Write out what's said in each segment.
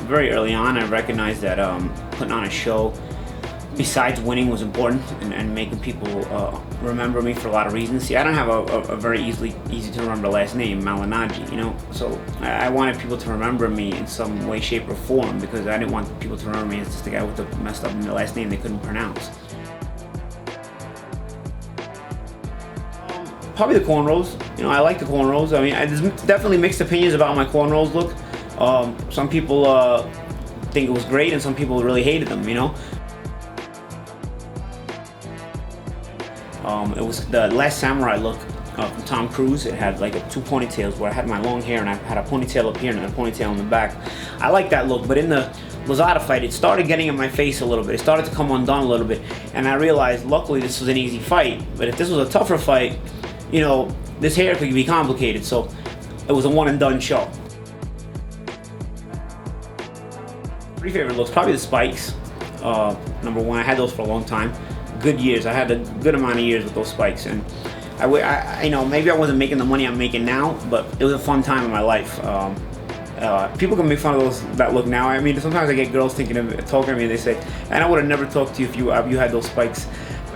very early on, I recognized that putting on a show, besides winning, was important, and making people remember me for a lot of reasons. See, I don't have a very easy to remember last name, Malignaggi, you know. So I wanted people to remember me in some way, shape, or form, because I didn't want people to remember me as just the guy with the messed up last name they couldn't pronounce. Probably the cornrows. You know, I like the cornrows. I mean, there's definitely mixed opinions about how my cornrows look. Some people think it was great, and some people really hated them, you know. It was the Last Samurai look from Tom Cruise. It had like two ponytails, where I had my long hair and I had a ponytail up here and a ponytail in the back. I like that look, but in the Lozada fight, it started getting in my face a little bit. It started to come undone a little bit, and I realized, luckily, this was an easy fight. But if this was a tougher fight, you know, this hair could be complicated. So it was a one and done show. Three favorite looks, probably the spikes. Number one, I had those for a long time. Good years. I had a good amount of years with those spikes, and I you know, maybe I wasn't making the money I'm making now, but it was a fun time in my life. People can make fun of that look now. I mean, sometimes I get girls talking to me, and they say, "And I would have never talked to you if you had those spikes."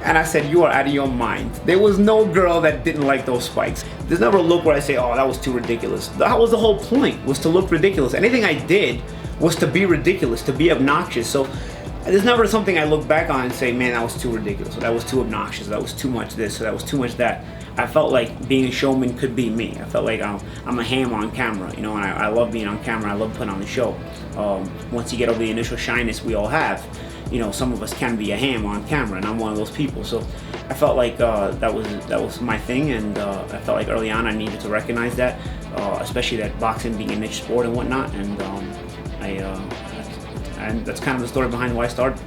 And I said, "You are out of your mind." There was no girl that didn't like those spikes. There's never a look where I say, "Oh, that was too ridiculous." That was the whole point, was to look ridiculous. Anything I did was to be ridiculous, to be obnoxious. So there's never something I look back on and say, "Man, that was too ridiculous," or "That was too obnoxious," "That was too much this," or "That was too much that." I felt like being a showman could be me. I felt like I'm a ham on camera, you know, and I love being on camera. I love putting on the show. Once you get over the initial shyness we all have, you know, some of us can be a ham on camera, and I'm one of those people. So I felt like that was my thing, and I felt like early on I needed to recognize that, especially that boxing being a niche sport and whatnot. And and that's kind of the story behind why I started.